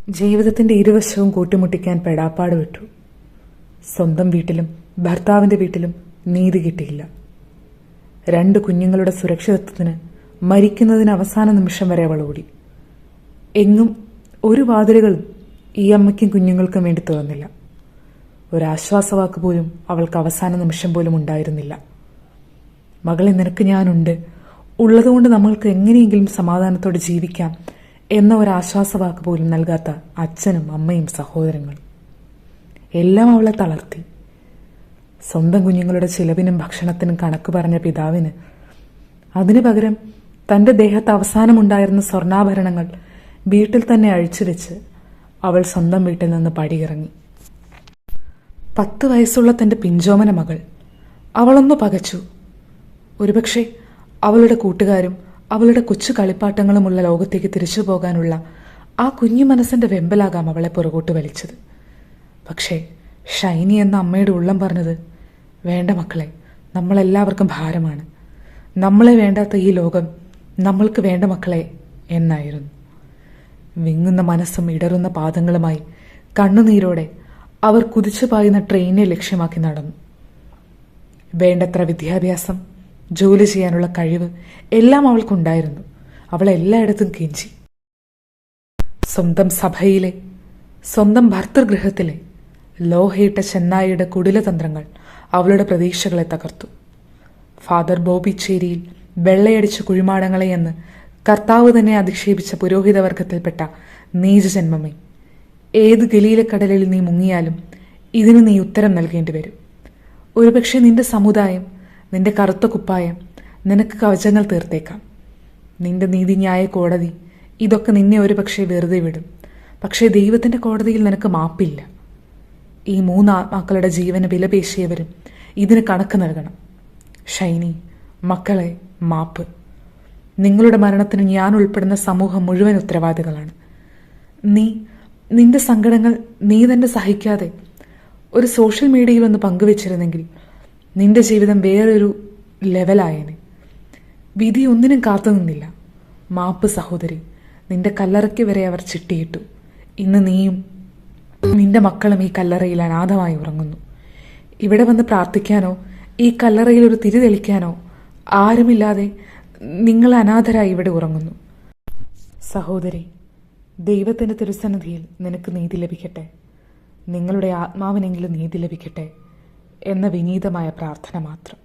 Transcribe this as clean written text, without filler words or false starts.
ജീവിതത്തിന്റെ ഇരുവശവും കൂട്ടിമുട്ടിക്കാൻ പെടാപ്പാട് വിട്ടു. സ്വന്തം വീട്ടിലും ഭർത്താവിന്റെ വീട്ടിലും നീതി കിട്ടിയില്ല. 2 കുഞ്ഞുങ്ങളുടെ സുരക്ഷിതത്വത്തിന് മരിക്കുന്നതിന് അവസാന നിമിഷം വരെ അവൾ ഓടി. എങ്ങും ഒരു വാതിലുകളും ഈ അമ്മയ്ക്കും കുഞ്ഞുങ്ങൾക്കും വേണ്ടി തുറന്നില്ല. ഒരാശ്വാസവാക്ക് പോലും അവൾക്ക് അവസാന നിമിഷം പോലും ഉണ്ടായിരുന്നില്ല. മകളെ, നിനക്ക് ഞാനുണ്ട്, ഉള്ളതുകൊണ്ട് നമ്മൾക്ക് എങ്ങനെയെങ്കിലും സമാധാനത്തോടെ ജീവിക്കാം എന്ന ഒരാശ്വാസവാക്ക് പോലും നൽകാത്ത അച്ഛനും അമ്മയും സഹോദരങ്ങളും എല്ലാം അവളെ തളർത്തി. സ്വന്തം കുഞ്ഞുങ്ങളുടെ ചിലവിനും ഭക്ഷണത്തിനും കണക്ക് പറഞ്ഞ പിതാവിന് അതിനു പകരം തന്റെ ദേഹത്ത് അവസാനമുണ്ടായിരുന്ന സ്വർണ്ണാഭരണങ്ങൾ വീട്ടിൽ തന്നെ അഴിച്ചുവെച്ച് അവൾ സ്വന്തം വീട്ടിൽ നിന്ന് പടിയിറങ്ങി. 10 വയസ്സുള്ള തന്റെ പിഞ്ചോമന മകൾ അവളൊന്നു പകച്ചു. ഒരുപക്ഷെ അവളുടെ കൂട്ടുകാരും അവളുടെ കൊച്ചു കളിപ്പാട്ടങ്ങളുമുള്ള ലോകത്തേക്ക് തിരിച്ചു പോകാനുള്ള ആ കുഞ്ഞു മനസ്സിന്റെ വെമ്പലാകാം അവളെ പുറകോട്ട് വലിച്ചത്. പക്ഷേ ഷൈനി എന്ന അമ്മയുടെ ഉള്ളം പറഞ്ഞത്, വേണ്ട മക്കളെ, നമ്മളെല്ലാവർക്കും ഭാരമാണ്, നമ്മളെ വേണ്ടാത്ത ഈ ലോകം നമ്മൾക്ക് വേണ്ട മക്കളെ എന്നായിരുന്നു. വിങ്ങുന്ന മനസ്സും ഇടറുന്ന പാദങ്ങളുമായി കണ്ണുനീരോടെ അവർ കുതിച്ചു പായുന്ന ട്രെയിനിനെ ലക്ഷ്യമാക്കി നടന്നു. വേണ്ടത്ര വിദ്യാഭ്യാസം, ജോലി ചെയ്യാനുള്ള കഴിവ് എല്ലാം അവൾക്കുണ്ടായിരുന്നു. അവൾ എല്ലായിടത്തും കെഞ്ചി. സ്വന്തം സഭയിലെ, സ്വന്തം ഭർത്തൃഗൃഹത്തിലെ ലോഹയിട്ട ചെന്നായിയുടെ കുടിലതന്ത്രങ്ങൾ അവളുടെ പ്രതീക്ഷകളെ തകർത്തു. ഫാദർ ബോബി ചേരിയിൽ വെള്ളയടിച്ച കുഴിമാടങ്ങളെ എന്ന് കർത്താവ് തന്നെ അധിക്ഷേപിച്ച പുരോഹിതവർഗത്തിൽപ്പെട്ട നീചജന്മമേ, ഏത് ഗലീലക്കടലിൽ നീ മുങ്ങിയാലും ഇതിന് നീ ഉത്തരം നൽകേണ്ടി വരും. ഒരുപക്ഷെ നിന്റെ സമുദായം, നിന്റെ കറുത്ത കുപ്പായം നിനക്ക് കവചങ്ങൾ തീർത്തേക്കാം. നിന്റെ നീതിന്യായ കോടതി ഇതൊക്കെ നിന്നെ ഒരുപക്ഷെ വെറുതെ വിടും. പക്ഷേ ദൈവത്തിന്റെ കോടതിയിൽ നിനക്ക് മാപ്പില്ല. ഈ 3 ആത്മാക്കളുടെ ജീവന് വിലപേശിയവരും ഇതിന് കണക്ക് നൽകണം. ഷൈനി, മക്കളെ, മാപ്പ്. നിങ്ങളുടെ മരണത്തിന് ഞാൻ ഉൾപ്പെടുന്ന സമൂഹം മുഴുവൻ ഉത്തരവാദികളാണ്. നിന്റെ സങ്കടങ്ങൾ നീ തന്നെ സഹിക്കാതെ ഒരു സോഷ്യൽ മീഡിയയിൽ ഒന്ന് പങ്കുവച്ചിരുന്നെങ്കിൽ നിന്റെ ജീവിതം വേറൊരു ലെവലായേനെ. വിധി ഒന്നിനും കാത്തു നിന്നില്ല. മാപ്പ് സഹോദരി. നിന്റെ കല്ലറയ്ക്ക് വരെ അവർ ചിട്ടിയിട്ടു. ഇന്ന് നീയും നിന്റെ മക്കളും ഈ കല്ലറയിൽ അനാഥമായി ഉറങ്ങുന്നു. ഇവിടെ വന്ന് പ്രാർത്ഥിക്കാനോ ഈ കല്ലറയിൽ ഒരു തിരി തെളിക്കാനോ ആരുമില്ലാതെ നിങ്ങൾ അനാഥരായി ഇവിടെ ഉറങ്ങുന്നു. സഹോദരി, ദൈവത്തിന്റെ തിരുസന്നിധിയിൽ നിനക്ക് നീതി ലഭിക്കട്ടെ, നിങ്ങളുടെ ആത്മാവിനെങ്കിലും നീതി ലഭിക്കട്ടെ എന്ന വിനീതമായ പ്രാർത്ഥന മാത്രം.